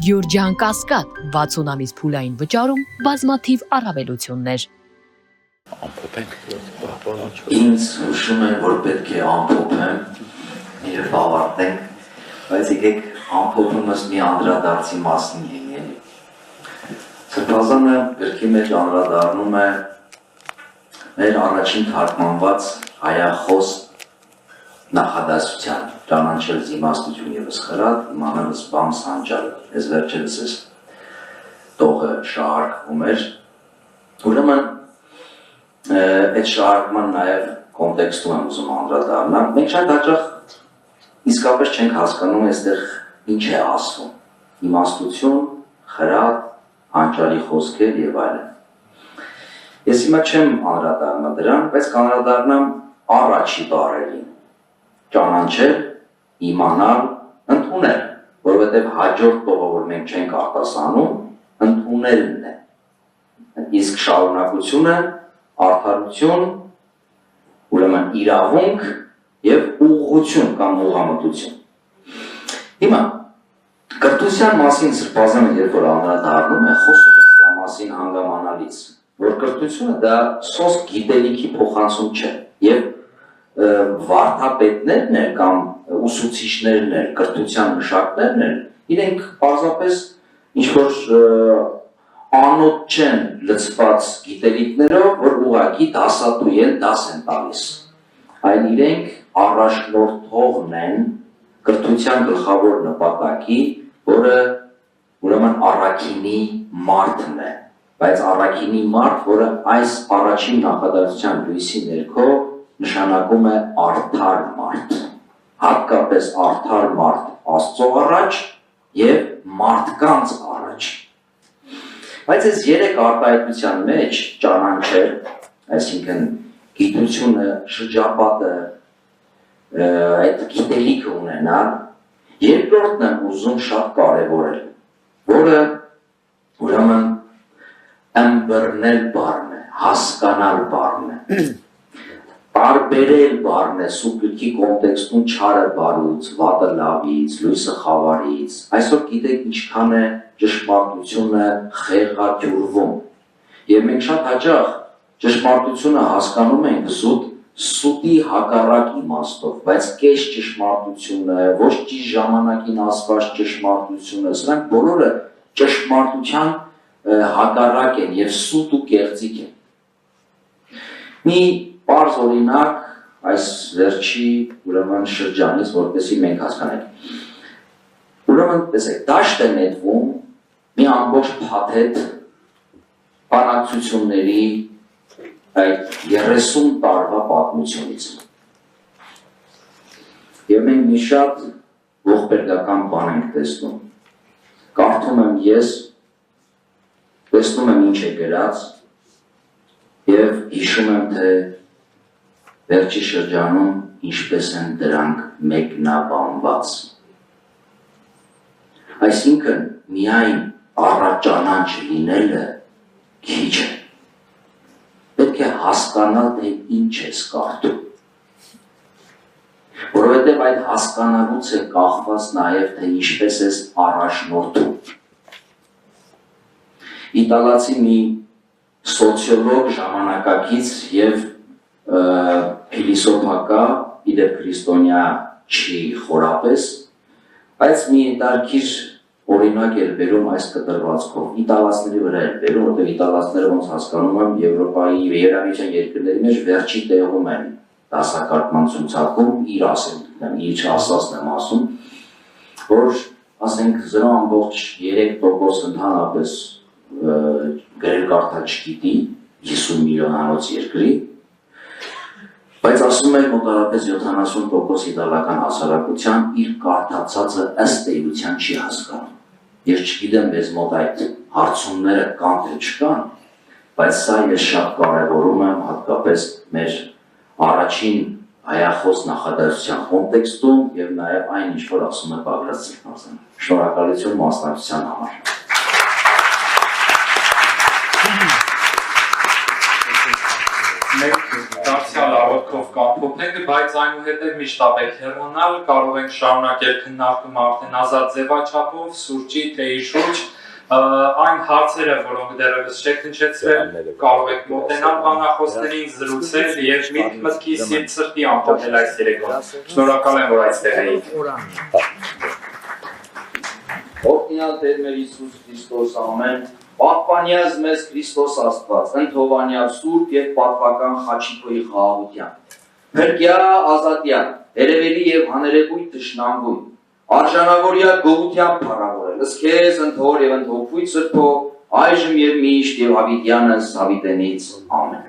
Գյուրջան Կասկադ 60 ամիս փուլային վճարում բազմաթիվ առավելություններ։ Ինձ հուշում է, որ պետք է ամփոփեմ, երբ ավարտենք, բայց եկեք ամփոփումս մի անդրադարձի մասին եղել։ Սրբազանը գրքի մեջ անդրադառնում է մեր առաջին թարգմանված հայախոս նախադասության, ճանաչել զիմաստություն ևս խրատ, իմանալս բամ սանջալ, ես վերջերս ես տողը շահարկվում էր, ուրեմն այդ շահարկման նաև կոնտեքստում եմ ուզում անդրադառնալ, մենք շատ հաճախ իսկապես չենք հասկանում այստեղ ինչ է ասվում, իմաստություն, խրատ, հանճարի խոսքեր եւ այլն։ Ես հիմա չեմ անդրադառնա դրան, բայց կանդրադառնամ առաջի բառերին, ճանաչել, իմանալ, ընդունել, որովհետև հաջորդ տողը, որ մենք չենք արտասանում, ընդունելն է։ Իսկ շարունակությունը, արդարություն, ուրեմն իրավունք եւ ուղղություն կամ ուղղամտություն։ Հիմա կրթության մասին սրբազանը երբ որ անդրադառնում է, խոսում է դրա մասին հանգամանալից, որ կրթությունը դա սոսկ գիտելիքի փոխանցում չէ եւ վարդապետներն են կամ ուսուցիչներն են, կրթության մշակներն են, իրենք պարզապես ինչ-որ անոտ չեն լցված գիտելիքներով, որ ուղղակի դասատու են, դաս են տալիս, այլ իրենք առաջնորդողն են կրթության գլխավոր նպատակի, որը ուրեմն առաքինի մարդն է, բայց առաքինի մարդ, որը այս առաջին նախադասության լույսի ներքո նշանակում է արդար մարդ, հատկապես արդար մարդ Աստծո առաջ եւ մարդկանց առաջ։ Բայց այս երեք արտահայտության մեջ ճանաչել, այսինքն գիտությունը, շրջապատը, այդ գիտելիքը ունենալ, երկրորդն եմ ուզում շատ կարևորել, որը ուրեմն ըմբռնել բառն է, հասկանալ բառն է, տարբերել բառն է, սուբյեկտի կոնտեքստում չարը բարուց, վատը լավից, լույսը խավարից, այսօր գիտեք ինչքան է ճշմարտությունը խեղաթյուրվում, եւ մենք շատ հաճախ ճշմարտությունը հասկանում ենք սուտի հակառակ իմաստով, բայց կես ճշմարտությունը, ոչ ճիշտ ժամանակին ասված ճշմարտությունը, սրանք բոլորը ճշմարտության հակառակ են եւ սուտ ու կեղծիք են։ Մի պարզ օրինակ այս վերջի ուրեմն շրջանից, որպեսզի մենք հասկանանք։ Ուրեմն տեսեք, դաշտ է նետվում մի ամբողջ փաթեթ բանակցությունների այդ 30 տարվա պատմությունից։ Եվ մենք մի շատ ողբերգական բան ենք տեսնում։ Կարդում եմ ես, տեսնում եմ ինչ է գրած եւ հիշում եմ, թե վերջի շրջանում ինչպես են դրանք մեկնաբանված։ Այսինքն միայն առաջանանչ լինելը քիչ է։ Պետք է հասկանալ, թե ինչ ես կարդում։ Որովհետև այդ հասկանալուց է կախված նաև, թե ինչպես ես առաջնորդում։ Իտալացի մի սոցիոլոգ ժամանակակից եւ փիլիսոփակա, իդեպ քրիստոնյա չի խորապես, բայց մի դարքիր օրինակ էր բերում այս կտրվածքով, իտալացների վրա էր բերում, որտեղ իտալացները ոնց հասկանում եմ Եվրոպայի Եվրամիության երկրների մեջ վերջի տեղում են դասակարգման ցուցակում, իր ասածն եմ ասում, որ ասենք 0.3% ընդհանրապես գրել կարդալ չգիտի 50 միլիոնանոց երկրի, բայց ասում են մոտավորապես 70% իտալական հասարակության իր կարդացածը ըստ էության չի հասկանում։ Ես չգիտեմ մեզ մոտ այդ հարցումները կան թե չկան, բայց սա ես շատ կարևորում եմ հատկապես մեր առաջին հայախոս նախադասության կոնտեքստում եւ նաեւ այն ինչ որ ասում է Բագրատ Սիրնազյանը։ Շնորհակալություն մասնակցության համար։ Մենք դարձյալ ոտքով կապոթենք, բայց այնուհետև միշտ ապեք հեռանալ, կարող ենք շարունակել քննարկումը արդեն ազատ ձևաչափով, սուրճի, թեյի շուրջ, այն հարցերը, որոնք դեռևս չեք հնչեցրել, կարող եք մոտենալ բանախոսներին, զրուցել եւ միտքի սիրտ սրտի ամփոփել այս երեկոն։ Շնորհակալ եմ, որ այստեղ էիք։ Օրհնյալ Տեր մեր Հիսուս Քրիստոս ամեն, պահպանյազ մեզ Քրիստոս Աստված, ընթովանյալ սուրբ եւ պատվական Խաչիկոյի խաղաղության, փրկյա ազատյալ, երևելի եւ հաներեկույթ թշնամբույն, արժանավորյալ գողության փառավորել, ըսքեզ ընթոր եւ ընթոփույթ սրբո, այժմ եւ միշտ եւ հավիտյանս հավիտենից ամեն։